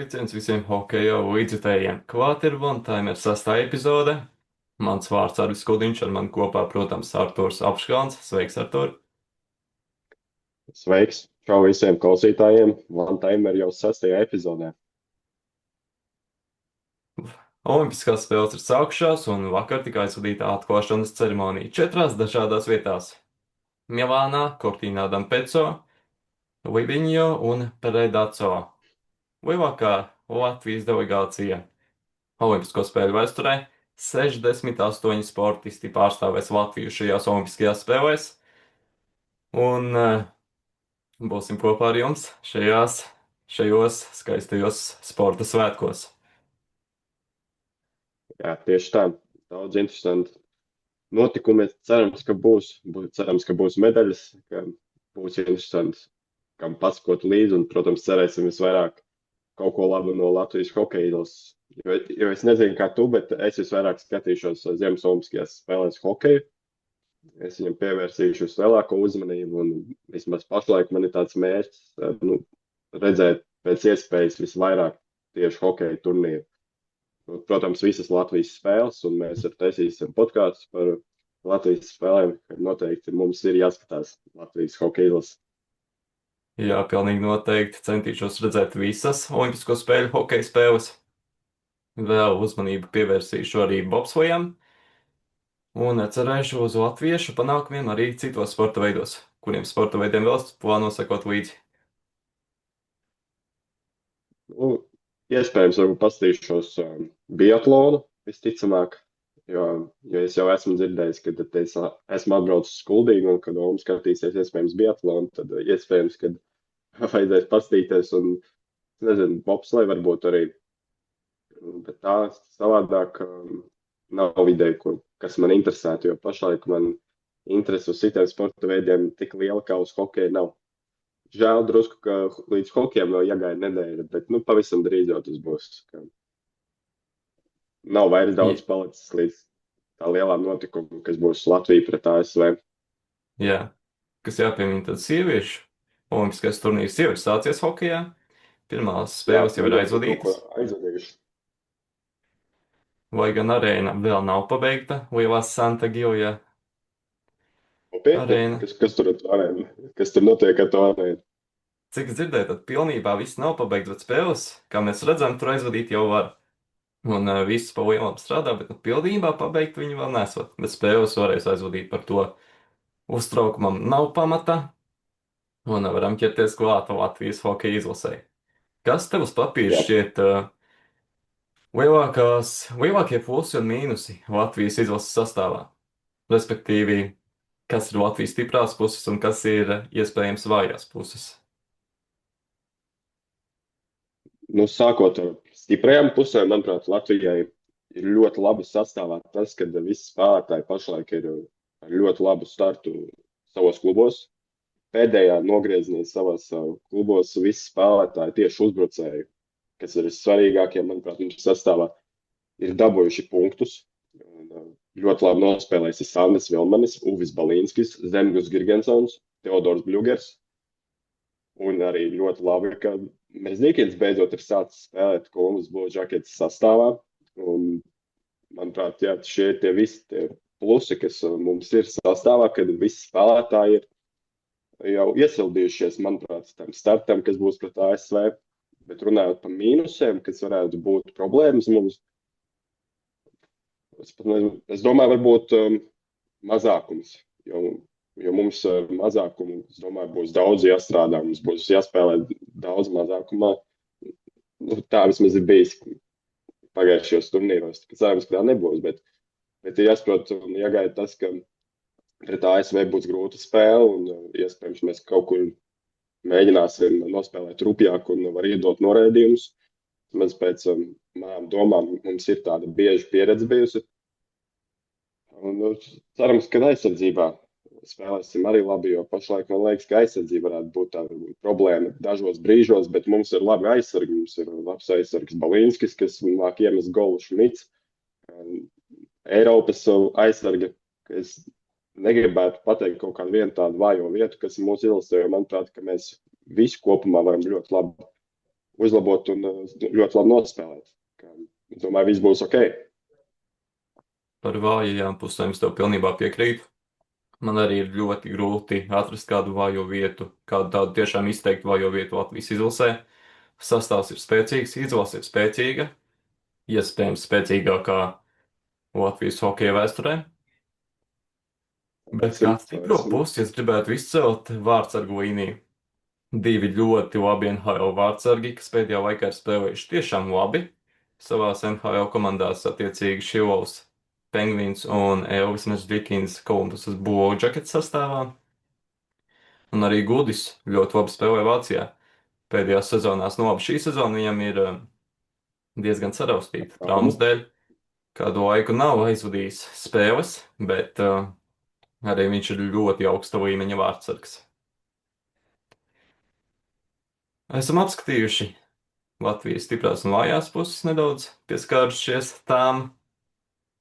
sveiciens visiem hokeja līdzjutējiem. Klāt ir One Timer sastā epizode. Mans vārds Arvis Kudiņš, ar mani kopā, protams, Arturs Apškāns. Sveiks, Artur! Sveiks! Čau visiem klausītājiem! One Timer jau 6. epizodē. Olimpiskās spēles ir sākušās, un vakar tika aizvadīta atklāšanas ceremonija 4 dažādās vietās - Milānā, Cortina d'Ampezzo, Livigno un Predazzo. Lielākā Latvijas delegācija Olimpisko spēļu vēsturē 68 sportisti pārstāvēs Latviju šajās Olimpiskajās spēlēs, un būsim kopā ar jums šajos skaistajos sporta svētkos. Jā, tieši tā. Daudz interesanti notikumi. Cerams, ka būs medaļas, ka būs interesanti, kam pasakot līdzi, un, protams, cerēsim visvairāk kaut ko labu no Latvijas hokeja izlases. Jo es nezinu, kā tu, bet es visvairāk skatīšos Ziemas Olimpiskajās spēlēs hokeju. Es viņam pievērsīšu lielāko uzmanību, un vismaz pašlaik man ir tāds mērķis, redzēt pēc iespējas visvairāk tieši hokeja turnīru. Protams, visas Latvijas spēles, un mēs arī taisīsim podkāstus par Latvijas spēlēm. Noteikti mums ir jāskatās Latvijas hokeja izlase. Jā, pilnīgi noteikti centīšos redzēt visas Olimpisko spēļu hokeja spēles. Vēl uzmanību pievērsīšu arī bobslejam, un cerēšu uz latviešu panākumiem arī citos sporta veidos, kuriem sporta veidiem vēl plāno sekot līdzi. Iespējams, varbūt paskatīšos biatlonu visticamāk, jo es jau esmu dzirdējis, ka es esmu atbraucis uz Kuldīgu, un kad Oms skatīsies iespējams biatlonu, tad iespējams, ka vajadzēs paskatīties, un nezinu, bobsleju varbūt arī, bet tā savādāk nav ideja, kas man interesētu, jo pašlaik man interesi uz citiem sporta veidiem tik liela, kā uz hokeju nav. Žēl drusku, ka līdz hokejam vēl jāgaida nedēļa, bet pavisam drīz jau tas būs. Nav vairs daudz palicis līdz tā lielā notikuma, kas būs Latvija pret ASV. Jā, kas jāpiemina, tad sieviešu olimpiskais turnīrs jau ir sācies hokejā. Pirmās spēles jau ir aizvadītas. Lai gan arēna vēl nav pabeigta, lielā Santa Gilja arēna. Kas tur ar to arēnu? Kas tur notiek ar to arēnu? Cik es dzirdēju, tad pilnībā viss nav pabeigts, bet spēles, kā mēs redzam, tur aizvadīt jau var. Un viss pa lielam strādā, bet pilnībā pabeigt viņi vēl nesot. Bet spēles varēs aizvadīt, par to uztraukumam nav pamata. Un varam ķerties klāt Latvijas hokeja izlasē. Kas tev uz papīra šķiet lielākie plusi un mīnusi Latvijas izlases sastāvā? Respektīvi, kas ir Latvijas stiprās puses un kas ir iespējams vājās puses? Sākot ar stiprajām pusēm, manuprāt, Latvijai ir ļoti labi sastāvā tas, ka visi spēlētāji pašlaik ir ar ļoti labu startu savos klubos. Pēdējā nogriezienī savos klubos visi spēlētāji tieši uzbrucēji, kas ir svarīgākie, manuprāt, mums sastāvā, ir dabūjuši punktus. Ļoti labi nospēlējis Sandis Vilmanis, Uvis Balīnskis, Zemgus Girgensons, Teodors Bļugers. Un arī ļoti labi, ka Mežģīkins beidzot ir sācis spēlēt Columbus Blue Jackets sastāvā. Un, manuprāt, jā, šie ir tie visi tie plusi, kas mums ir sastāvā, kad visi spēlētāji ir jau iesildījušies, manuprāt, tam startam, kas būs pret ASV. Bet runājot par mīnusiem, kas varētu būt problēmas mums, es domāju, varbūt mazākums. Jo mums mazākumu, es domāju, būs daudz jāstrādā, mums būs jāspēlē daudz mazākumā. Tā vismaz ir bijis pagājušajos turnīros. Cerams, ka tā nebūs, bet ir jāsaprot un jāgaida tas, ka pret ASV būs grūta spēle, un iespējams mēs kaut kur mēģināsim nospēlēt rupjāk un var iedot noraidījumus. Mēs pēc manām domām mums ir tāda bieža pieredze bijusi. Un cerams, ka aizsardzībā spēlēsim arī labi, jo pašlaik man liekas, ka aizsardzība varētu būt tā problēma dažos brīžos, bet mums ir labi aizsargi. Mums ir labs aizsargs Balīnskis, kas māk iemest golu Šmits. Eiropas aizsarga, ka es negribētu pateikt kaut kādu vienu tādu vājo vietu, kas mūs ilustrē, jo manuprāt, ka mēs visi kopumā varam ļoti labi uzlabot un ļoti labi nospēlēt. Es domāju, viss būs ok. Par vājajām pusēm es tev pilnībā piekrītu. Man arī ir ļoti grūti atrast kādu vājo vietu, kādu tādu tiešām izteiktu vājo vietu Latvijas izlasē. Sastāvs ir spēcīgs, izlase ir spēcīga, iespējams spēcīgākā Latvijas hokeja vēsturē. Bet kā stipro pusi es gribētu izcelt vārdsargu līniju. Divi ļoti labi NHL vārdsargi, kas pēdējā laikā ir spēlējuši tiešām labi savās NHL komandās, attiecīgi Šilovs Penguins un Elvis Mežģikins Kolumbusas Blue Jackets sastāvā. Un arī Gudis ļoti labi spēlē Vācijā. Pēdējās sezonās, nu labi, šī sezona viņam ir diezgan saraustīta traumas dēļ. Kādu laiku nav aizvadījis spēles, bet arī viņš ir ļoti augsta līmeņa vārdsargs. Esam apskatījuši Latvijas stiprās un vājās puses, nedaudz pieskārušies tām.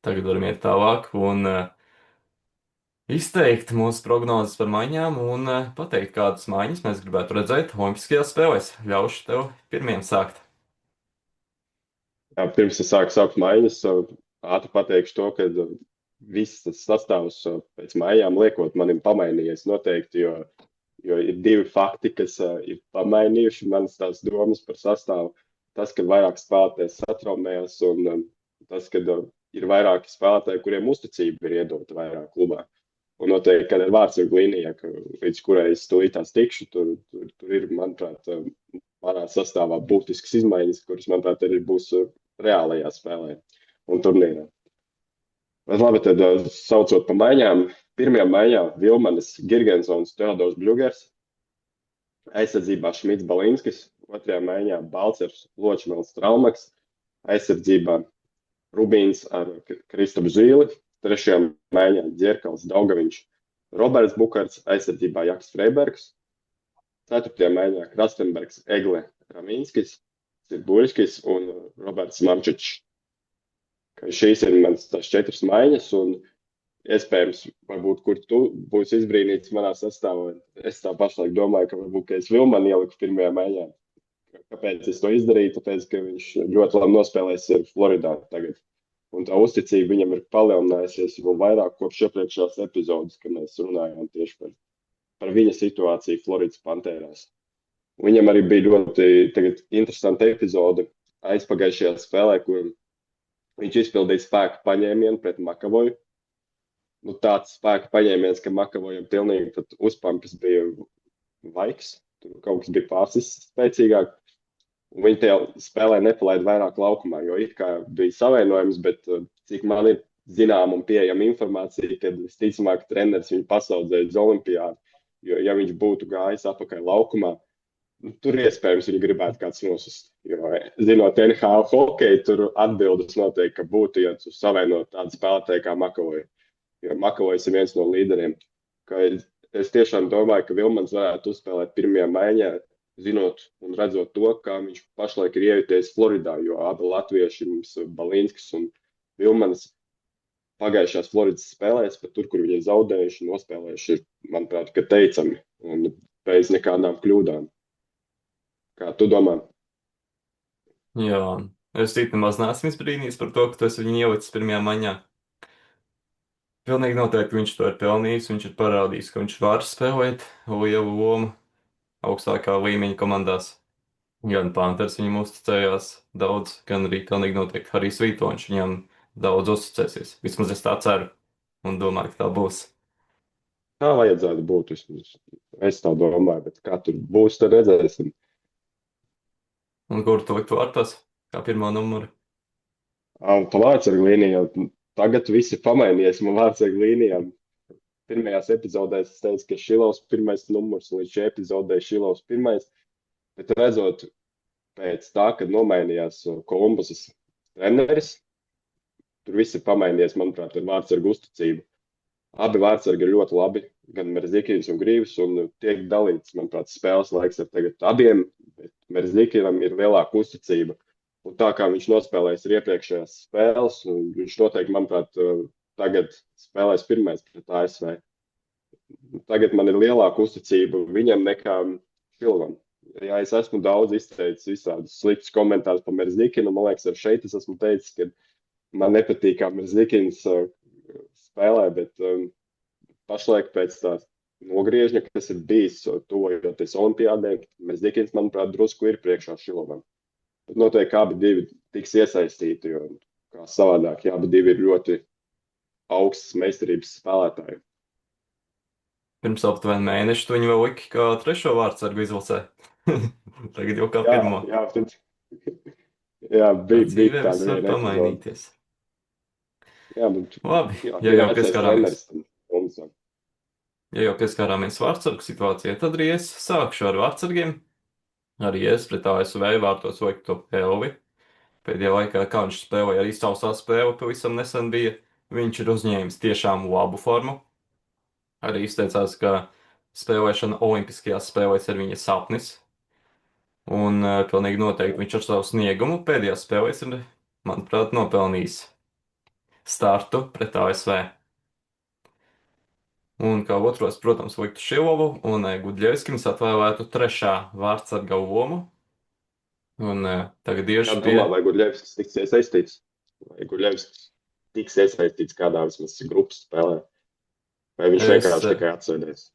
Tagad varam iet tālāk un izteikt mūsu prognozes par maiņām un pateikt, kādas maiņas mēs gribētu redzēt Olimpiskajās spēlēs. Ļaušu tev pirmiem sākt. Jā, pirms es sāku saukt maiņas, ātri pateikšu to, ka viss tas sastāvs pēc mājām liekot manim pamainījies noteikti, jo ir divi fakti, kas ir pamainījuši manas tās domas par sastāvu. Tas, ka vairāk spēlētāji satraumējās un tas, ka ir vairāki spēlētāji, kuriem uzticība ir iedota vairāk klubā. Un noteikti, kad ir vārdsargu līnija, līdz kurai es tūlītās tikšu, tur ir, manuprāt, manā sastāvā būtiskas izmaiņas, kuras, manuprāt, arī būs reālajā spēlē un turnīrā. Bet labi, tad saucot pa maiņām, pirmajā maiņā Vilmanis Girgensons, Teodors Bļugers, aizsardzībā Šmits Balinskis, otrajā maiņā Balcers Ločmels Traumaks, aizsardzībā Rubīns ar Kristapu Zīli, trešajā maiņā Dzierkals Daugaviņš, Roberts Bukarts, aizsardzībā Jaks Freibergs, ceturtajā maiņā Krastenbergs Egle Ramīnskis, Sirbuļskis un Roberts Mamčičs. Šīs ir manas tās 4 maiņas, un iespējams, varbūt, kur tu būsi izbrīnīts manā sastāvā. Es tā pašlaik domāju, ka varbūt, ka es Vilmanu ieliku pirmajā maiņā. Kāpēc es to izdarīju? Tāpēc, ka viņš ļoti labi nospēlēs ir Floridā tagad. Un tā uzticība viņam ir palielinājusies vēl vairāk kopš iepriekšējās epizodes, kad mēs runājām tieši par viņa situāciju Floridas Pantērās. Viņam arī bija ļoti interesanta epizode aizpagājušajā spēlē, kur viņš izpildīja spēku paņēmienu pret Makavoju. Nu, tāds spēku paņēmiens, ka Makavojam pilnīgi uzpampis bija laiks. Tur kaut kas bija pārsis spēcīgāk. Un viņi tajā spēlē nepalaida vairāk laukumā, jo it kā bija savainojums, bet cik man ir zinām un pieejama informācija, kad visticamāk treneris viņu pasaudzēja uz olimpiādu, jo ja viņš būtu gājis apakaļ laukumā, tur iespējams viņu gribētu kāds nosist. Jo, zinot NHL hokeju, tur atbildes noteikti, ka būtu, ja tu savainot tādu spēlētāju kā Makavoju. Jo Makavojs ir viens no līderiem. Es tiešām domāju, ka Vilmans varētu uzspēlēt pirmajā maiņā, zinot un redzot to, kā viņš pašlaik ir ievities Floridā, jo abi latvieši mums Balinskis un Vilmans pagājušās Floridas spēlēs, pat tur, kur viņi ir zaudējuši, nospēlējuši, manuprāt, ka teicami un bez nekādām kļūdām. Kā tu domā? Jā, es nemaz neesmu izbrīnīts par to, ka tu esi viņu ielicis pirmajā maiņā. Pilnīgi noteikti viņš to ir pelnījis, viņš ir parādījis, ka viņš var spēlēt lielu lomu augstākā līmeņa komandās. Gan Panthers viņam uzticējās daudz, gan arī pilnīgi noteikti Harijs Vītoņš viņam daudz uzticēsies. Vismaz es tā ceru un domāju, ka tā būs. Tā vajadzētu būt. Es tā domāju, bet kā tur būs, tad redzēsim. Un kur tu liktu vārtos kā pirmo numuru? Pa vārdsargu līniju tagad viss ir pamainījies. Man vārdsargu līnijām pirmajās epizodēs es teicu, ka Šilovs pirmais numurs, līdz šī epizodē Šilovs pirmais. Bet redzot pēc tā, kad nomainījās Kolumbusas treneris, tur viss ir pamainījies, manuprāt, ar vārdsargu uzticību. Abi vārdsargi ir ļoti labi, gan Merzlikins un Grīvs, un tiek dalīts, manuprāt, spēles laiks ar tagad abiem, bet Merzlikinam ir lielāka uzticība. Un tā kā viņš nospēlējis ir iepriekšējās spēles, viņš noteikti, manuprāt, tagad spēlēs pirmais pret ASV. Tagad man ir lielāka uzticība viņam nekā Šilvam. Jā, es esmu daudz izteicis visādus sliktus komentārus par Merzlikinu. Man liekas, ar šeit es esmu teicis, ka man nepatīk, kā Merzlikins spēlē, bet pašlaik pēc tā nogriežņa, kas ir bijis tuvojoties olimpiādē, Merzlikins, manuprāt, drusku ir priekšā Šilovam. Bet noteikti abi divi tiks iesaistīti, jo kā savādāk, jā, abi divi ir ļoti augstas meistarības spēlētāji. Pirms aptuveni mēneša tu viņu vēl liki kā trešo vārdsargu izlasē. Tagad jau kā Jā, pirmo. jā, jā Tā bija dzīvē viss tāda var viena epizode. pamainīties. Jā, bet Labi, jā, ja bija jau vecais pieskārāmies. treneris tam Tomsam. Ja jau pieskārāmies vārdsargu situācijai, tad arī es sākšu ar vārdsargiem. Arī es pret ASV vārtos liku Elvi. Pēdējā laikā, kā viņš spēlēja, arī sausā spēle pavisam nesen bija. Viņš ir uzņēmis tiešām labu formu. Arī izteicās, ka spēlēšana Olimpiskajās spēlēs ir viņa sapnis. Un pilnīgi noteikti viņš ar savu sniegumu pēdējās spēlēs ir, manuprāt, nopelnījis startu pret ASV. Un kā otros, protams, liktu Šilovu un Gudļevskim atvēlētu trešā vārdsarga lomu. Un tagad Kā iešu pie domā, vai Gurļevskis tiks iesaistīts? Vai Gurļevskis tiks iesaistīts kādā vismaz grupas spēlē? Vai viņš es, vienkārši tikai atsēdēs?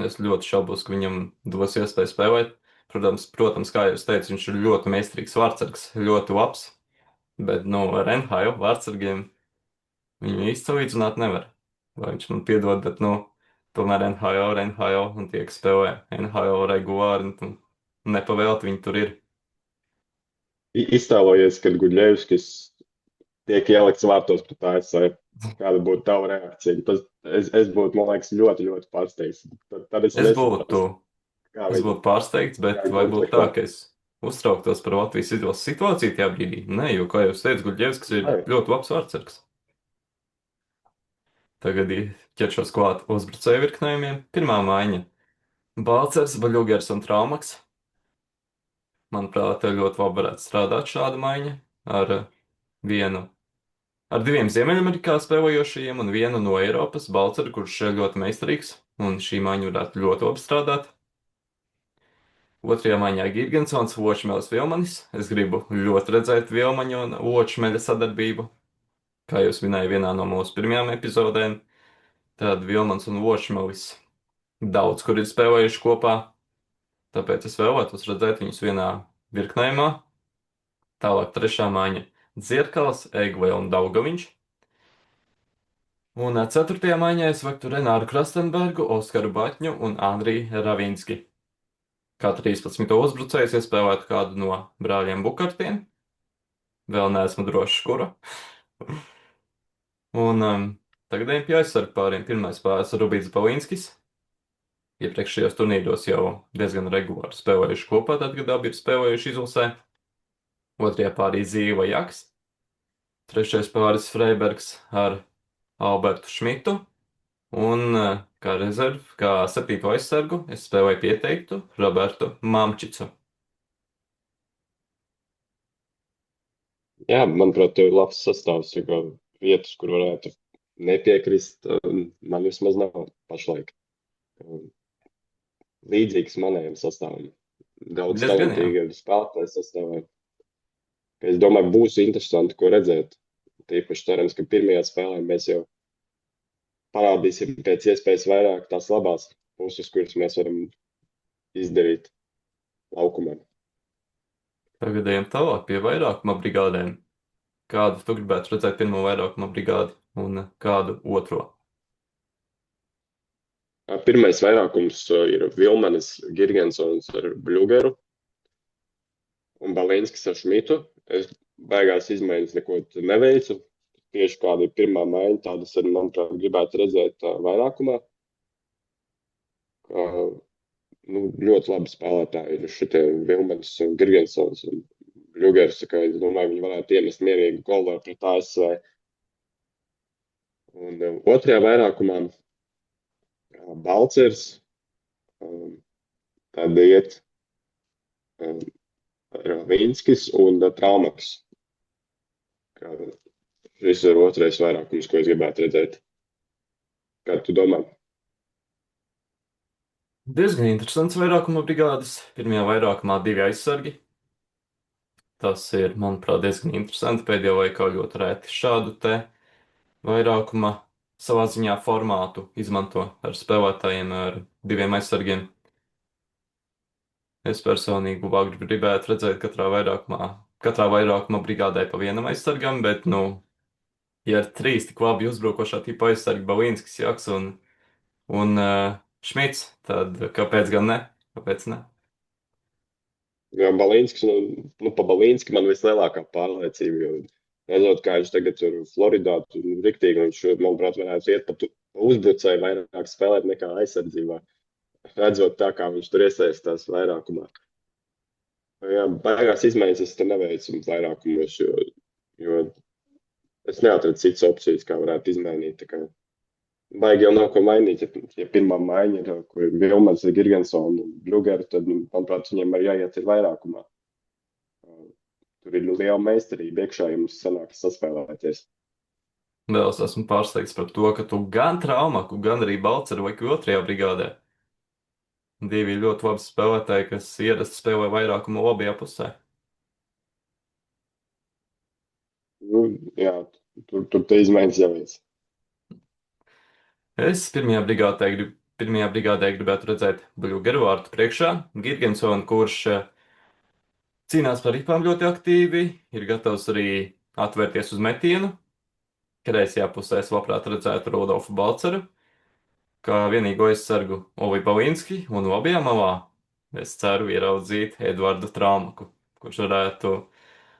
es ļoti šaubos, ka viņam dos iespēju spēlēt. Protams, kā jau es teicu, viņš ir ļoti meistarīgs vārdsargs, ļoti labs. Bet, ar NHL vārdsargiem viņu īsti salīdzināt nevar. Vai viņš man piedod, bet, tomēr NHL ir NHL un tie, kas spēlē NHL regulāri, nepavēlt viņi tur ir. Iztēlojies, kad Gurļevskis tiek ielikts vārtos pret ASV. Kāda būtu tava reakcija? Es būtu, man liekas, ļoti, ļoti pārsteigts. Tad es nesaprastu, kā Es viņi būtu pārsteigts, bet kā varbūt tā, konfliktē. ka es uztrauktos par Latvijas izlases situāciju tajā brīdī. Nē, jo, kā jau es teicu, Guļģevskis ir Nē. ļoti labs vārdsargs. Tagad ķeršos klāt uzbrucēju virknējumiem. Pirmā maiņa - Balcers, Baļugers un Traumaks. Manuprāt, ļoti labi varētu strādāt šāda maiņa ar vienu, ar diviem Ziemeļamerikā spēlējošajiem un vienu no Eiropas Balceru, kurš ir ļoti meistarīgs, un šī maiņa varētu ļoti labi strādāt. Otrajā maiņā Girgensons, Vočmēls, Vilmanis. Es gribu ļoti redzēt Vilmaņa un Vočmeļa sadarbību. Kā jūs minēju vienā no mūsu pirmajām epizodēm, tad Vilmans un Vočmelis daudz kur ir spēlējuši kopā, tāpēc es vēlētos redzēt viņus vienā virknējumā. Tālāk trešā maiņa - Dzirkals, Egle un Daugaviņš. Un ceturtajā maiņā es vaktu Renāru Krastenbergu, Oskaru Batņu un Andriju Ravinski. Kā 13. uzbrucējs iespēlētu kādu no brāļiem Bukartiem. Vēl neesmu drošs, kuru. Un tagad ejam pie aizsargu pāriem. Pirmais pāris - Rubīts Balinskis. Iepriekšējos turnīros jau diezgan regulāri spēlējuši kopā, tad, kad abi ir spēlējuši izlasē. Otrajā pārī Zīva Jaks. Trešais pāris Freibergs ar Albertu Šmitu. Un kā rezervu, kā septīto aizsargu, es spēlēju pieteiktu Robertu Mamčicu. Jā, manuprāt, tev ir labs sastāvs, jo vietas, kur varētu nepiekrist, man vismaz nav pašlaik. Līdzīgs manējiem sastāvam. Daudz Diezgan, jā. talantīgi spēlētāji sastāvā. Es domāju, būs interesanti, ko redzēt. Tīpaši cerams, ka pirmajā spēlē mēs jau parādīsim pēc iespējas vairāk tās labās puses, kuras mēs varam izdarīt laukumā. Tagad ejam tālāk pie vairākuma brigādēm. Kādu tu gribētu redzēt pirmo vairākuma brigādi un kādu otro? Pirmais vairākums ir Vilmanis Girgensons ar Bļugeru un Balinskis ar Šmitu. Es beigās izmaiņas neko neveicu. Tieši kāda ir pirmā maiņa, tādas arī, manuprāt, gribētu redzēt vairākumā. Ļoti labi spēlētāji ir šitie Vilmanis un Girgensons un Bļugers. Es domāju, viņi varētu iemest mierīgu golu pret ASV. Un otrajā vairākumā Balcers, tad iet Ravinskis un Traumaks. Šis ir otrais vairākums, ko es gribētu redzēt. Kā tu domā? Diezgan interesants vairākuma brigādes. Pirmajā vairākumā 2 aizsargi. Tas ir, manuprāt, diezgan interesanti. Pēdējo laikā ļoti reti šādu te vairākuma savā ziņā formātu izmanto ar spēlētājiem ar 2 aizsargiem. Es personīgi labāk gribētu redzēt katrā vairākuma brigādē pa 1 aizsargam, bet, nu, ja ir 3 tik labi uzbrukošā tipa aizsargi Balinskis, Jaks un Šmits, tad kāpēc gan ne? Kāpēc ne? Jā, Balīnskis, nu, pa Balīnski man vislielākā pārliecība, jo redzot, kā viņš tagad tur Floridā, tur riktīgi, viņš, manuprāt, varētu iet pa uzbrucēju vairāk spēlēt nekā aizsardzībā. Redzot tā, kā viņš tur iesaistās vairākumā. Jā, baigās izmaiņas es te neveicu vairākumos, jo es neatradu citas opcijas, kā varētu izmainīt. Tā kā baigi jau nav ko mainīt, ja pirmā maiņa ir, kur ir Vilmans, Girgensons un Brugeri, tad, manuprāt, viņiem arī jāiet ir vairākumā. Tur ir liela meistarība iekšā, ja mums sanāks saspēlēties. Vēl es esmu pārsteigts par to, ka tu gan Traumaku, gan arī Balceru vai 2. brigādē. 2 ļoti labi spēlētāji, kas ierasti spēlē vairākumu labajā pusē. Nu, jā, tur te izmaiņas jāveic. Es pirmajā brigādē gribētu redzēt Bļugeru vārtu priekšā, Girgensonu, kurš cīnās par ripām ļoti aktīvi, ir gatavs arī atvērties uz metienu. Kreisajā pusē es labprāt redzētu Rodolfu Balceru, kā vienīgo aizsargu Ovi Balinski, un labajā malā es ceru ieraudzīt Eduardu Traumaku, kurš varētu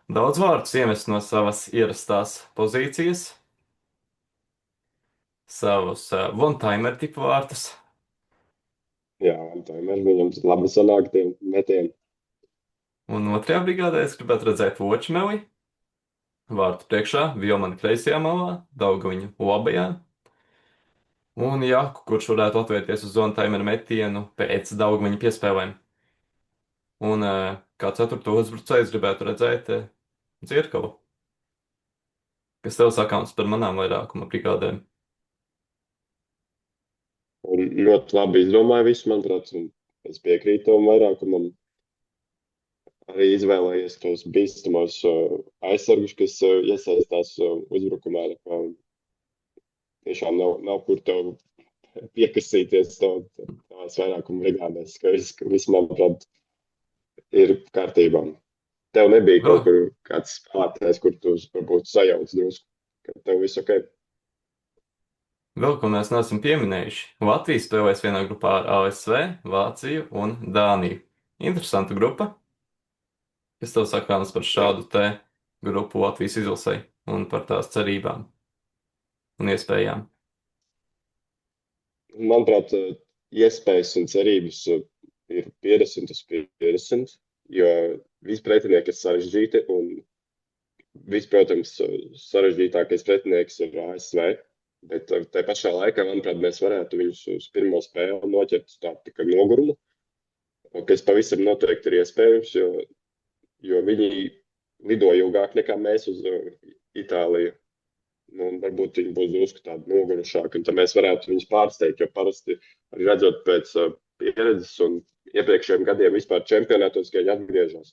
daudz vārdus iemest no savas ierastās pozīcijas, savus one-timer tipu vārtus. Jā, tā ir viņam labi sanāk tie metieni. Un 2. brigādē es gribētu redzēt Vočmeli, vārtu priekšā, Vilmani kreisajā malā, Daugaviņu labajā, un Jaku, kurš varētu atvērties uz one-timer metienu pēc Daugaviņu piespēlēm. Un kā 4. uzbrucēju es gribētu redzēt Dzirkavu. Kas tev sakāms par manām vairākuma brigādēm? Un ļoti labi izdomāja visu, manuprāt, un es piekrītu tam vairākumam. Arī izvēlējies tos bīstamos aizsargus, kas iesaistās uzbrukumā. Tiešām nav kur tev piekasīties tās vairākuma brigādēs, ka viss, manuprāt, ir kārtībā. Tev nebija kaut kur kāds spēlētājs, kur tu varbūt sajauc drusku, ka tev viss ok. Vēl ko mēs neesam pieminējuši. Latvija spēlēs vienā grupā ar ASV, Vāciju un Dāniju. Interesanta grupa. Kas tev sakāms par šādu te grupu Latvijas izlasei un par tās cerībām un iespējām? Manuprāt, iespējas un cerības ir 50 uz 50, jo visi pretinieki ir sarežģīti, un protams, sarežģītākais pretinieks ir ASV. Bet tajā pašā laikā, manuprāt, mēs varētu viņus uz pirmo spēli noķert tādu tikai nogurumu, kas pavisam noteikti ir iespējams, jo viņi lido ilgāk nekā mēs uz Itāliju. Nu, varbūt viņi būs drusku tādi nogurušāki, un tad mēs varētu viņus pārsteigt, jo parasti arī redzot pēc pieredzes un iepriekšējiem gadiem vispār čempionātos, ka viņi atgriežas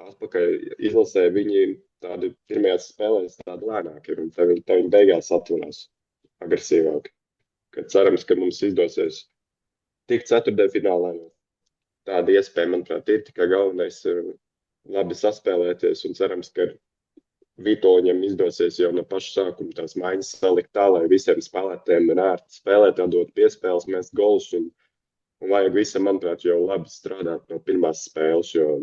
atpakaļ izlasē, viņi tādi pirmajās spēlēs tādi lēnāki ir, un tā viņi beigās atturās agresīvāk. Kad cerams, ka mums izdosies tikt ceturtdaļfinālā, jo tāda iespēja, manuprāt, ir tikai galvenais ir labi saspēlēties, un cerams, ka Vitoļņam izdosies jau no paša sākuma tās maiņas salikt tā, lai visiem spēlētājiem ir ērti spēlēt, atdot piespēles, mest golus, un vajag visam, manuprāt, jau labi strādāt no pirmās spēles, jo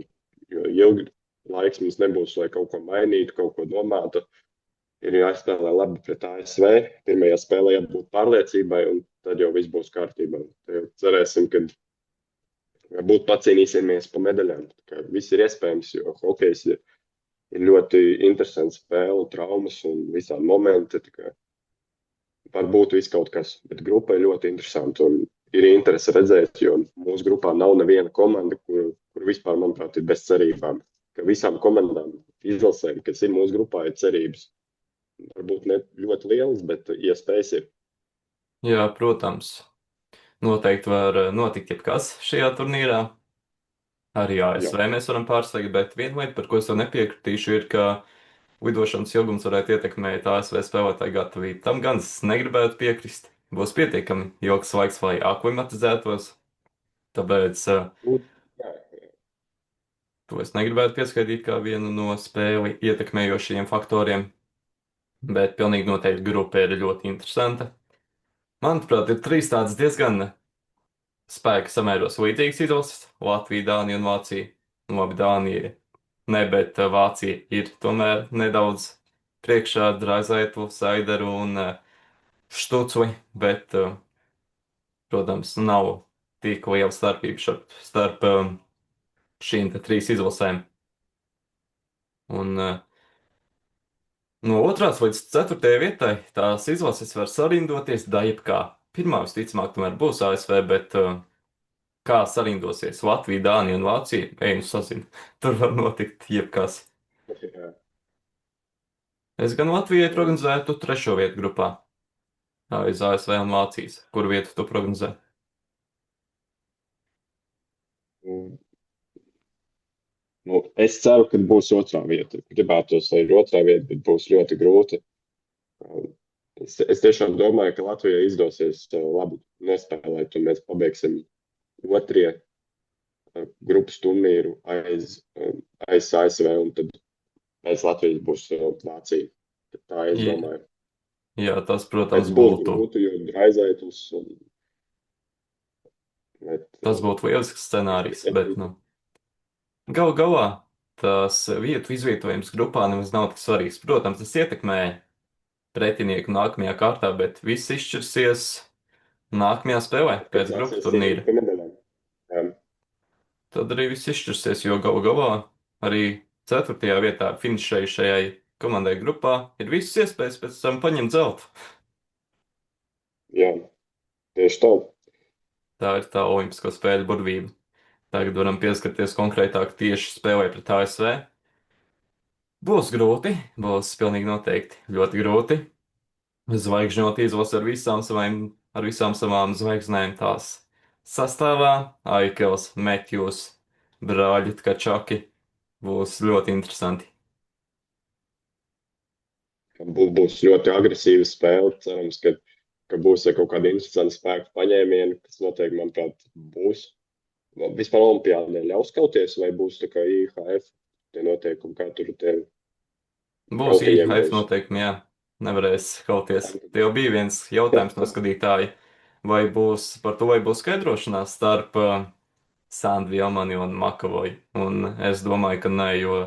ilgi laiks mums nebūs, lai kaut ko mainītu, kaut ko domātu. Ir jāspēlē labi pret ASV. Pirmajā spēlē jābūt pārliecībai, un tad jau viss būs kārtībā. Cerēsim, ka varbūt pacīnīsimies pa medaļām. Viss ir iespējams, jo hokejs ir ļoti interesants spēle, traumas un visādi momenti. Varbūt viss kaut kas, bet grupa ir ļoti interesanta un ir interese redzēt, jo mūsu grupā nav neviena komanda, kur vispār, manuprāt, ir bez cerībām. Ka visām komandām izlasēm, kas ir mūsu grupā, ir cerības. Varbūt ne ļoti lielas, bet iespējas ir. Jā, protams. Noteikti var notikt jebkas šajā turnīrā. Arī Jā, ASV mēs varam pārsteigt, bet viena lieta, par ko es tev nepiekritīšu, ir, ka lidošanas ilgums varētu ietekmēt ASV spēlētāju gatavību. Tam gan es negribētu piekrist. Būs pietiekami ilgs laiks, lai aklimatizētos, tāpēc nu, jā, to es negribētu pieskaitīt kā vienu no spēli ietekmējošajiem faktoriem, bet pilnīgi noteikti grupa ir ļoti interesanta. Manuprāt, ir trīs tādas diezgan spēka samēros līdzīgas izlases - Latvija, Dānija un Vācija. Labi, Dānija ne, bet Vācija ir tomēr nedaudz priekšā Draizaitu, Saideru un Štucli, bet, protams, nav tik liela starpība starp šīm te trīs izlasēm. Un no otrās līdz ceturtajai vietai tās izlases var sarindoties da jebkā. Pirmā visticamāk tomēr būs ASV, bet kā sarindosies Latvija, Dānija un Vācija, ej nu sazin. Tur var notikt jebkas. jā. Es gan Latvijai Nu, prognozētu trešo vietu grupā aiz ASV un Vācijas. Kur vietu tu prognozē? es ceru, ka būs otrā vieta. Gribētos, lai ir otrā vieta, bet būs ļoti grūti. Es tiešām domāju, ka Latvijai izdosies labi nospēlēt, un mēs pabeigsim otrie grupas turnīru aiz ASV, un tad aiz Latvijas būs Vācija. Tā es Jā, domāju. jā, tas, Bet protams, būs būtu, grūti, jo draizētus. Bet, tas būtu lielisks scenārijs, es, bet, nu, galu galā tas vietu izvietojums grupā nemaz nav tik svarīgs. Protams, tas ietekmē pretinieku nākamajā kārtā, bet viss izšķirsies nākamajā spēlē kad pēc grupu sāksies turnīra. cīņa pa medaļām. Jā, Tad arī viss izšķirsies, jo galu galā arī ceturtajā vietā finišējušajai komandai grupā ir visas iespējas pēc tam paņemt zeltu. jā, tieši tā. Tā ir tā olimpisko spēļu burvība. Tagad varam pieskarties konkrētāk tieši spēlē pret ASV. Būs grūti, būs pilnīgi noteikti ļoti grūti. Zvaigžņot izlase ar visām savām zvaigznēm tās sastāvā. Aikels, Metjūs, brāļi Tkačaki būs ļoti interesanti. Būs ļoti agresīva spēle. Cerams, ka būs kaut kāda interesanta spēku paņēmiena, kas noteikti, manuprāt, būs. Vispār Olimpijādē ļaus kauties, vai būs tā kā IHF tie noteikumi, kā tur tie Būs kautiņiem IHF būs. noteikumi, jā. Nevarēs kauties. Te jau bija viens jautājums no skatītāja, vai būs par to, vai būs skaidrošanās starp Sandu Vilmani un Makavoju. Un es domāju, ka nē, jo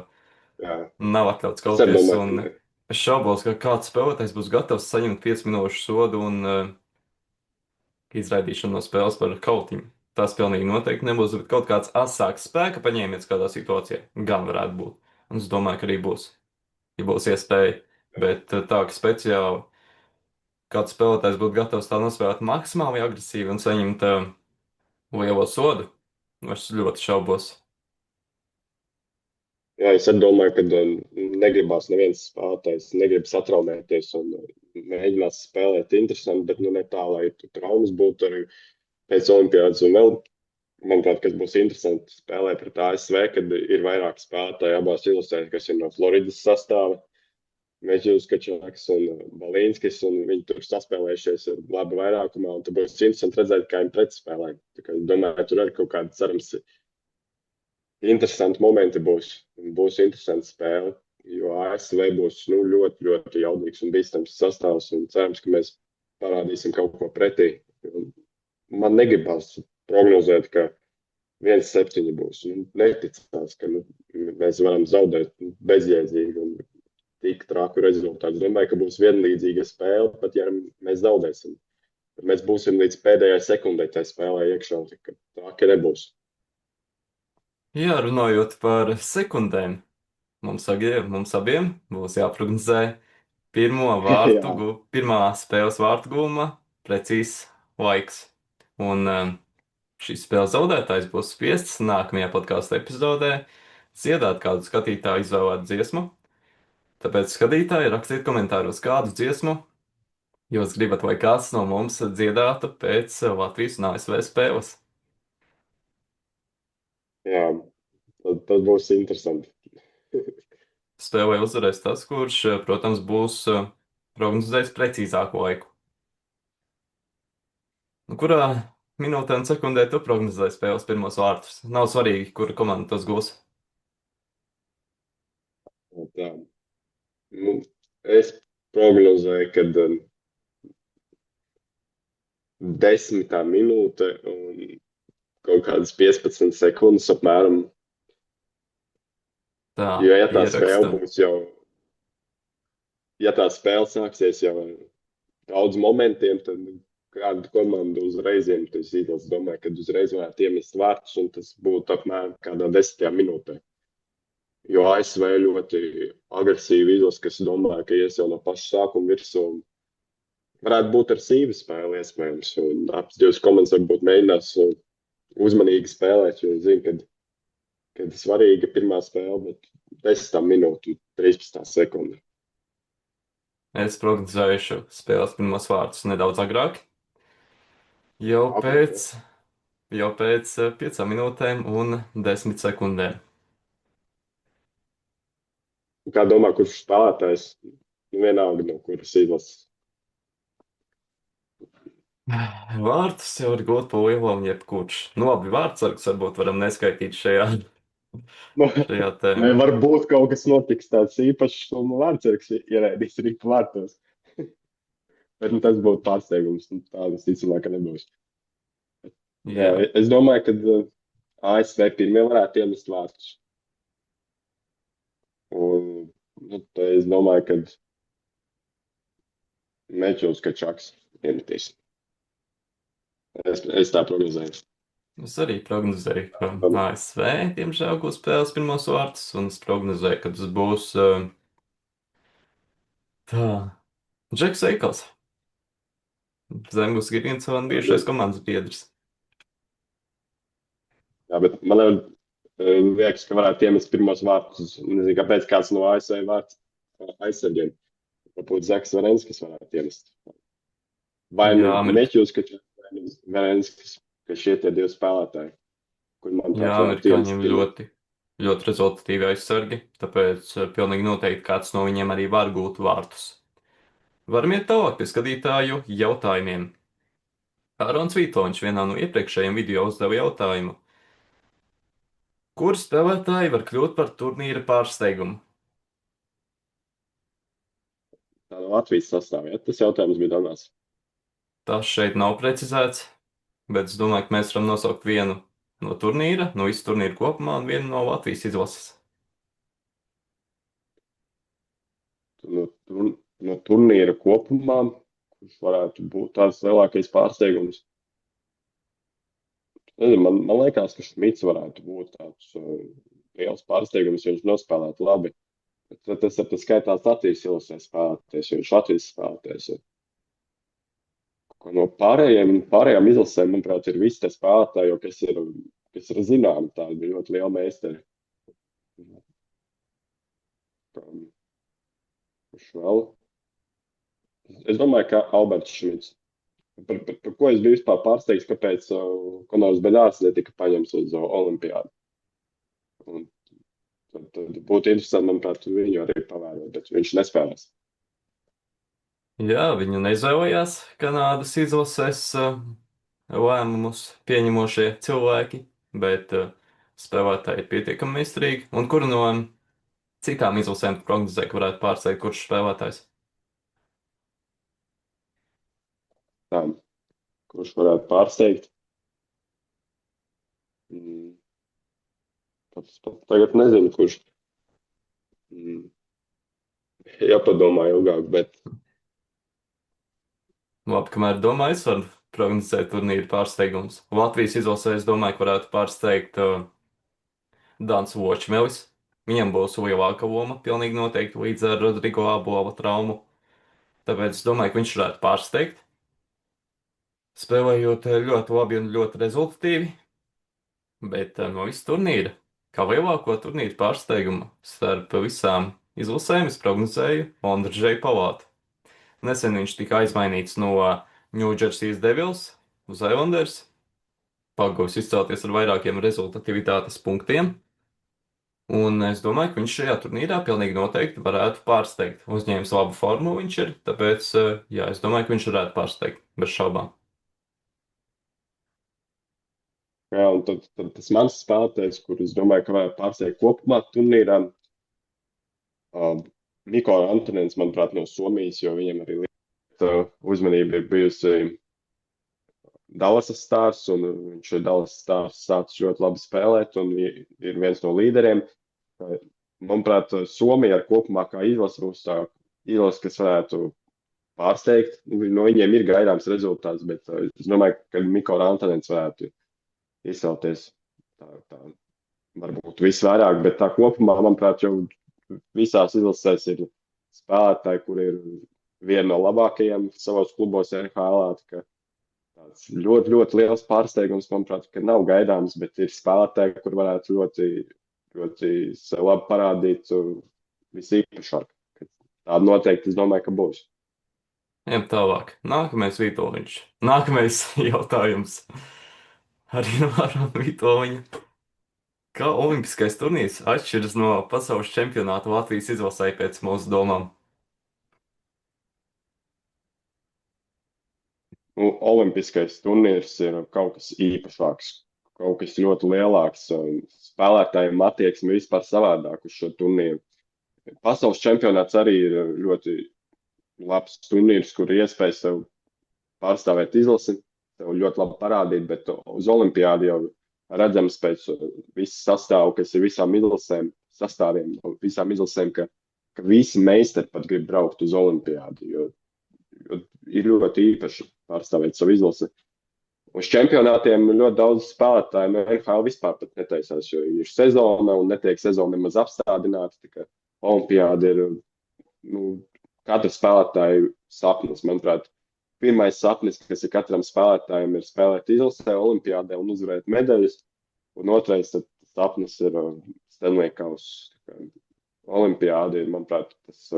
Jā, nav atļauts es arī kauties. domāju, ka Un ne. es šaubos, ka kāds spēlētājs būs gatavs saņemt 5 minūšu sodu un izraidīšanu no spēles par kautiņu. Tas pilnīgi noteikti nebūs, bet kaut kāds asāks spēka paņēmiens kādā situācijā gan varētu būt. Un es domāju, ka arī būs, ja būs iespēja. Bet tā, ka speciāli kāds spēlētājs būtu gatavs tā nospēlēt maksimāli agresīvi un saņemt lielo sodu, es ļoti šaubos. Jā, es arī domāju, ka negribās neviens spēlētājs, negrib satraumēties un mēģinās spēlēt interesanti, bet nu ne tā, lai tur traumas būtu arī pēc olimpiādas. Un vēl, manuprāt, kas būs interesanti spēlē pret ASV, kad ir vairāk spēlētāji abās ilusēs, kas ir no Floridas sastāva. Meģis Kačāks un Balīnskis, un viņi tur saspēlējušies ar labu vairākumā, un tad būs interesanti redzēt, kā viņi pretspēlē. Tā kā, domāju, tur arī kaut kāda, cerams, interesanti momenti būs. Būs interesanti spēle, jo ASV būs nu, ļoti, ļoti jaudīgs un bīstams sastāvs, un cerams, ka mēs parādīsim kaut ko pretī. Man negribas prognozēt, ka 1-7 būs. Nu, neticās, ka mēs varam zaudēt bezjēdzīgi un tik traku rezultātu. Domāju, ka būs vienlīdzīga spēle, pat ja mēs zaudēsim. Mēs būsim līdz pēdējai sekundei tajā spēlē iekšā, ka traki nebūs. Jā, runājot par sekundēm, mums abiem būs jāprognozē Jā, pirmā spēles vārtu gūma precīzs laiks. Un šīs spēles zaudētājs būs spiests nākamajā podkāstu epizodē dziedāt kādu skatītāju izvēlētu dziesmu. Tāpēc skatītāji rakstiet komentāros, kādu dziesmu Jūs gribat, lai kāds no mums dziedātu pēc Latvijas un ASV spēles? Jā, tad būs interesanti. Spēlē uzvarēs tas, kurš, protams, būs prognozējis precīzāku laiku. Nu, kurā minūtē un sekundē tu prognozēji spēles pirmos vārtus? Nav svarīgi, kura komanda tos gūs. Tā. Nu, es prognozēju, ka 10. minūte un kaut kādas 15 sekundes apmēram. Tā, Jo, ja tā spēle ieraksta. būs jau, ja tā spēle sāksies jau ar daudz momentiem, tad kāda komanda uzreiz iemetīs īstenībā. Es domāju, ka uzreiz varētu iemest vārtus, un tas būtu apmēram kādā 10. minūtē. Jo ASV ļoti agresīvi izlasa, kas domāju, ka ies jau no paša sākuma virsū. Varētu būt ar sīvu spēli, iespējams. Un abas divas komandas varbūt mēģinās uzmanīgi spēlēt, jo zinu, kad ir svarīga pirmā spēle, bet 10. minūte, 13 sekundes. Es prognozējušu spēles pirmos vārtus nedaudz agrāk, jau Okay. pēc, jau pēc 5 minūtēm un 10 sekundēm. Kā domā, kurš spēlētājs? Nu, vienalga, no kuras izlases. Vārtus jau var gūt pa lielām, jebkurš. Nu, labi, vārdsargs varbūt varam neskaitīt šajā, Nu, šajā tēmā. varbūt kaut kas notiks tāds īpašs, un vārdsargs ierēdīs arī vārtos. Bet nu, tas būtu pārsteigums. Nu, tā visticamāk, ka nebūs. Jā, Jā, es domāju, ka ASV pirmie varētu iemest vārtus. Un nu, te es domāju, ka Mečovs Kačaks iemetīs. Es tā prognozēju. es arī prognozēju, ka Um, ASV, diemžēl, gūs spēles pirmos vārtus, un es prognozēju, ka tas būs tā. Džeks Eikls, Zemgus Gigantsons un bijušais komandas biedrs. Jā, bet man liekas, ka varētu iemest pirmos vārtus. Nezinu, kāpēc kāds no ASV vārds aizsargiem. Varbūt Zaks Varenskis varētu iemest. Vai nu Jā, Meķus, ka Varenskis, ka šie tie divi spēlētāji, kur jā, manuprāt varētu iemest amerikāņiem pirmo. ļoti, ļoti rezultatīvi aizsargi, tāpēc pilnīgi noteikti kāds no viņiem arī var gūt vārtus. Varam iet tālāk pie skatītāju jautājumiem. Ārons Vītoņš vienā no iepriekšējiem video uzdeva jautājumu. Kur spēlētāji var kļūt par turnīra pārsteigumu? Tā no Latvijas sastāvā. Ja? Tas jautājums bija Donās. Tas šeit nav precizēts, bet es domāju, ka mēs varam nosaukt vienu no turnīra, no visu turnīru kopumā un vienu no Latvijas izlases. No, no turnīra kopumā, kurš varētu būt tāds lielākais pārsteigums. Nezinu, man liekas, ka Šmits varētu būt tāds liels pārsteigums, ja viņš nospēlētu labi. Bet tas skaitās Latvijas izlasē spēlēties, jo viņš Latvijas spēlēties. No pārējām izlasēm, manuprāt, ir visi tie spēlētāji, kas ir zināmi, tādi ļoti lieli meistari. Kurš vēl? Es domāju, ka Alberts Šmits. Par ko es biju vispār pārsteigts, kāpēc Konors Beļārs netika paņemts uz Olimpiādu. Un tad būtu interesanti, manuprāt, viņu arī pavērot, bet viņš nespēlēs. Jā, viņu neizvēlējās Kanādas izlases lēmumus pieņemošie cilvēki, bet spēlētāji ir pietiekami meistarīgi. Un kuru no citām izlasēm prognozē, ka varētu pārsteigt, kurš spēlētājs? Tā, kurš varētu pārsteigt? Pat tagad nezinu, kurš. Jāpadomā ilgāk, bet Labi, kamēr domāju, es varu prognozēt turnīru pārsteigumus. Latvijas izlasē es domāju, ka varētu pārsteigt Dans Vočmelis. Viņam būs lielāka loma, pilnīgi noteikti, līdz ar Rodrigo Abola traumu. Tāpēc es domāju, ka viņš varētu pārsteigt, spēlējot ļoti labi un ļoti rezultatīvi. Bet no visa turnīra, kā lielāko turnīru pārsteigumu starp visām izlasēm, es prognozēju Ondržeju Palātu. Nesen viņš tika aizmainīts no New Jersey Devils uz Islanders, pagūs izcelties ar vairākiem rezultatīvitātes punktiem. Un es domāju, ka viņš šajā turnīrā pilnīgi noteikti varētu pārsteigt. Uzņēmis labu formu viņš ir, tāpēc, jā, es domāju, ka viņš varētu pārsteigt, bez šaubām. Jā, un tad tas mans spēlētājs, kur es domāju, ka varētu pārsteigt kopumā turnīrā, Mikko Rantanens, manuprāt, no Somijas, jo viņam arī lieta uzmanība ir bijusi Dallasas stārs, un viņš ir Dallasas stārs sācis ļoti labi spēlēt, un ir viens no līderiem. Manuprāt, Somija ar kopumā kā izlase būs tā izlase, kas varētu pārsteigt. No viņiem ir gaidāms rezultāts, bet es domāju, ka Mikko Rantanens varētu izcelties tā varbūt visvairāk, bet tā kopumā, manuprāt, jau visās izlasēs ir spēlētāji, kur ir viena no labākajiem savos klubos NHL. Tāds ļoti, ļoti liels pārsteigums, manuprāt, ka nav gaidāms, bet ir spēlētāji, kur varētu ļoti, ļoti sev labi parādīt visīpašāk. Tāda noteikti, es domāju, ka būs. Ejam tālāk. Nākamais Vitoļņš. Nākamais jautājums. Arī no Arona Vitoļņa. Kā olimpiskais turnīrs atšķiras no pasaules čempionāta Latvijas izlasē pēc mūsu domām? Olimpiskais turnīrs ir kaut kas īpašāks, kaut kas ļoti lielāks. Spēlētājiem attieksme vispār savādāk uz šo turnīru. Pasaules čempionāts arī ir ļoti labs turnīrs, kur ir iespēja sev pārstāvēt izlasi, sev ļoti labi parādīt, bet uz olimpiādi jau redzams pēc visu sastāvu, kas ir visām izlasēm, ka visi meistari pat grib braukt uz olimpiādi, jo ir ļoti īpaši pārstāvēt savu izlasi. Uz čempionātiem ļoti daudz spēlētāju no NHL vispār pat netaisās, jo ir sezona un netiek sezona nemaz apstādināta, tā kā olimpiādi ir, katra spēlētāja sapnis. Manuprāt, pirmais sapnis, kas ir katram spēlētājam, ir spēlēt izlasē olimpiādē un uzvarēt medaļas, un otrais sapnis ir Stanley Kauss. Olimpiāde ir, manuprāt, tas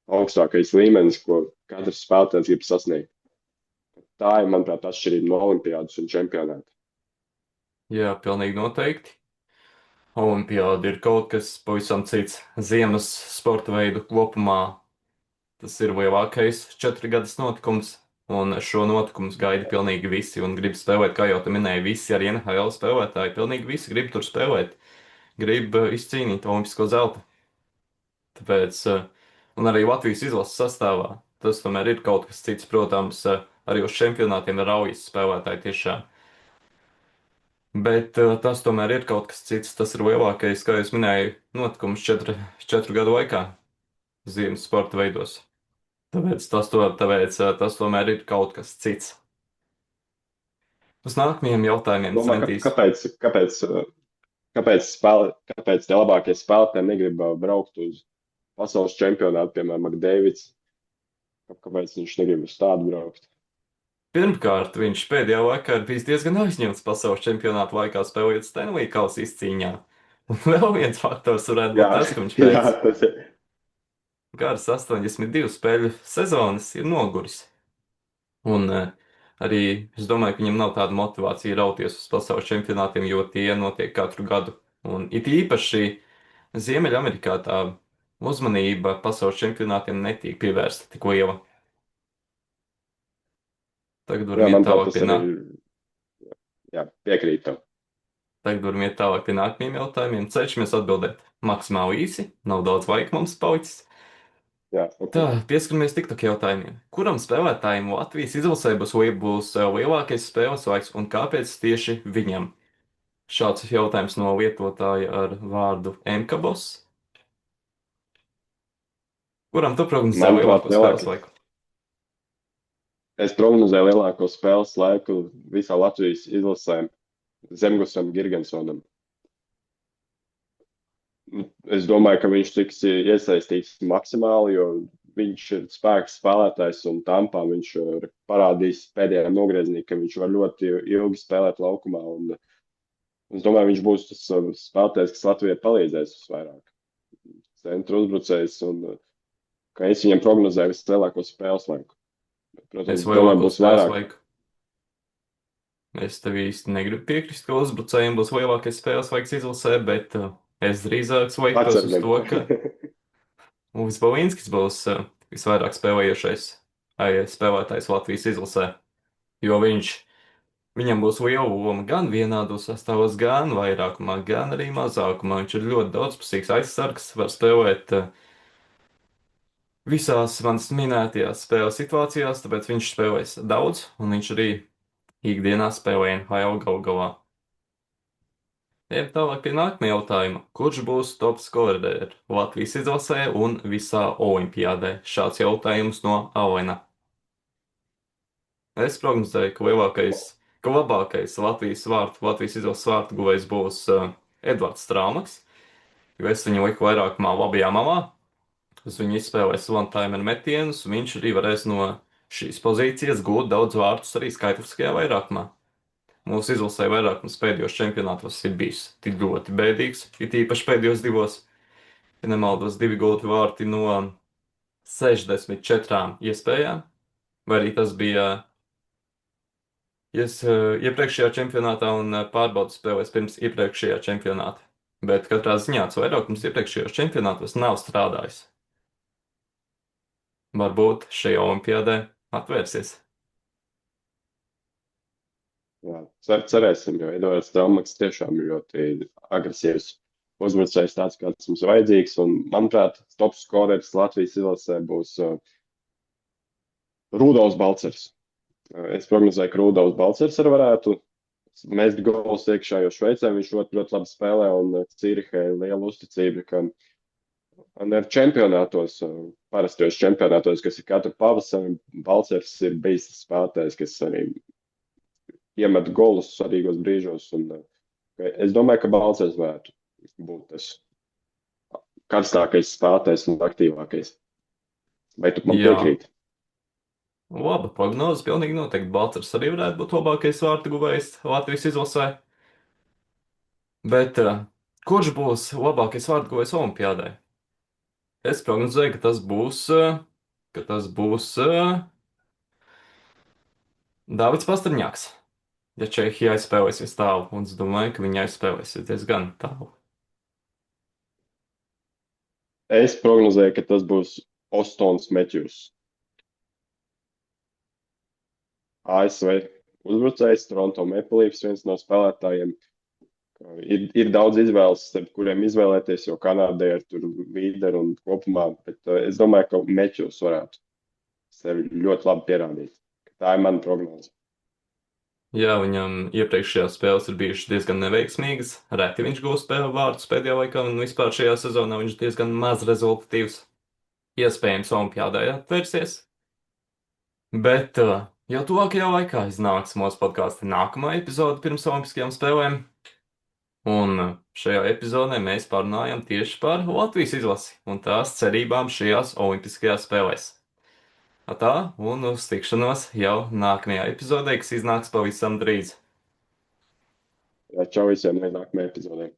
augstākais līmenis, ko katrs spēlētājs grib sasniegt. Tā ir, manuprāt, atšķirība no olimpiādas un čempionāta. Jā, pilnīgi noteikti. Olimpiāda ir kaut kas pavisam cits. Ziemas sporta veidu kopumā tas ir lielākais 4 gadus notikums, un šo notikumu gaida pilnīgi visi un grib spēlēt, kā jau tu minēji, visi arī NHL spēlētāji. Pilnīgi visi grib tur spēlēt, grib izcīnīt olimpisko zeltu. Tāpēc, un arī Latvijas izlases sastāvā, tas tomēr ir kaut kas cits, protams, arī uz čempionātiem ir raujas spēlētāji tiešām. Bet tas tomēr ir kaut kas cits. Tas ir lielākais, kā jūs minēju, notikums 4 gadu laikā ziemas sporta veidos. Tāpēc tas tomēr ir kaut kas cits. Uz nākamajiem jautājumiem centīs. Kāpēc tie labākie spēlētāji negrib braukt uz pasaules čempionātu, piemēram, McDavids? Kāpēc viņš negrib uz tādu braukt? Pirmkārt, viņš pēdējā laikā ir bijis diezgan aizņemts pasaules čempionāta laikā spēlējot Stanley Kausa izcīņā. Un vēl viens faktors varētu būt tas, ka viņš pēc garas 82 spēļu sezonas ir noguris. Un arī es domāju, ka viņam nav tāda motivācija rauties uz pasaules čempionātiem, jo tie notiek katru gadu. Un it īpaši Ziemeļamerikā tā uzmanība pasaules čempionātiem netiek pievērsta tik liela. Tagad varam iet tālāk pie Jā, piekrīt tam. Tagad varam iet tālāk pie nākamajiem jautājumiem. Cenšamies atbildēt maksimāli īsi, nav daudz laika mums palicis. Jā, okay. Tā, pieskaramies TikTok jautājumiem. Kuram spēlētājiem Latvijas izlasē būs lielākais spēles laiks un kāpēc tieši viņam? Šāds jautājums no lietotāja ar vārdu Mkabos. Kuram tu prognozē lielāko spēles laiku? Es prognozēju lielāko spēles laiku visā Latvijas izlasē Zemgusam Girgensonam. Es domāju, ka viņš tiks iesaistīts maksimāli, jo viņš ir spēks spēlētājs un Tampā viņš parādīs pēdējā nogriezienī, ka viņš var ļoti ilgi spēlēt laukumā. Un es domāju, viņš būs tas spēlētājs, kas Latvijai palīdzēs visvairāk. Centru uzbrucējs un ka es viņam prognozēju vislielāko spēles laiku. Es Protams, domāju, lielāko būs spēles vairāk. laiku. Es tev īsti negribu piekrist, ka uzbrucējiem būs lielākais spēles laiks izlasē, bet es drīzāk svaigtos uz Pacergam. to, ka Uvis Balinskis būs visvairāk spēlējušais spēlētājs Latvijas izlasē, jo viņam būs liela loma gan vienādos sastāvos, gan vairākumā, gan arī mazākumā. Viņš ir ļoti daudzpusīgs aizsargs, var spēlēt visās manas minētajās spēles situācijās, tāpēc viņš spēlēs daudz, un viņš arī ikdienā spēlē NHL galu galā. Ejam tālāk pie nākamā jautājuma. Kurš būs top scorer Latvijas izlasē un visā olimpiādē? Šāds jautājums no Alena. Es prognozēju, ka labākais Latvijas izlases vārtu guvējs būs Edvards Straumaks, jo es viņu liku vairākumā labajā malā. Uz viņu izspēlēs one-timer metienus, un viņš arī varēs no šīs pozīcijas gūt daudz vārtus arī skaitliskajā vairākumā. Mūsu izlasē vairākums pēdējos čempionātos ir bijis tik ļoti bēdīgs, it īpaši pēdējos divos, ja nemaldos, 2 gulti vārti no 64 iespējām, vai arī tas bija iepriekšējā čempionātā un pārbaudas spēlēs pirms iepriekšējā čempionāta. Bet katrā ziņā tas vairākums iepriekšējos čempionātos nav strādājis. Varbūt šajā olimpiādē atvērsies. Jā, cerēsim, jo Edvards Straumaks tiešām ir ļoti agresīvs uzbrucējs, tāds kāds mums vajadzīgs. Un, manuprāt, top scoreris Latvijas izlasē būs Rudolfs Balcers. Es prognozēju, ka Rudolfs Balcers arī varētu mest golus iekšā, jo Šveicē viņš ļoti, ļoti labi spēlē un Cīrihē ir liela uzticība, ka ar čempionātos, parastajos čempionātos, kas ir katru pavasari, Balcers ir bijis spēlētājs, kas arī iemet golus svarīgos brīžos. Un, es domāju, ka Balcers varētu būt tas karstākais spēlētājs un aktīvākais. Vai tu man Jā, piekrīti? laba prognoze. Pilnīgi noteikti Balcers arī varētu būt labākais vārtu guvējs Latvijas izlasē. Bet kurš būs labākais vārtu guvējs olimpiādē? Es prognozēju, ka tas būs Dāvids Pastrņāks. Ja Čehija aizspēlēsies tālu, un es domāju, ka viņi aizspēlēsies diezgan tālu. Es prognozēju, ka tas būs Ostons Metjus. ASV uzbrucējs, Toronto Maple Leafs, viens no spēlētājiem. Ir daudz izvēles, starp kuriem izvēlēties, jo Kanādai ir tur līderi un kopumā, bet es domāju, ka Metjus varētu sevi ļoti labi pierādīt. Tā ir mana prognoze. Jā, viņam iepriekšējās spēles ir bijušas diezgan neveiksmīgas. Reti viņš gūst spēļu vārdus pēdējā laikā, un vispār šajā sezonā viņš diezgan maz rezultatīvs. Iespējams, olimpiādē atvērsies. Bet jau tuvākajā laikā iznāks mūsu podkāsta nākamā epizode pirms Olimpiskajām spēlēm. Un šajā epizodē mēs parunājam tieši par Latvijas izlasi un tās cerībām šajās Olimpiskajās spēlēs. Tā, un uz tikšanos jau nākamajā epizodē, kas iznāks pavisam drīz. Čau visiem līdz nākamajai epizodē.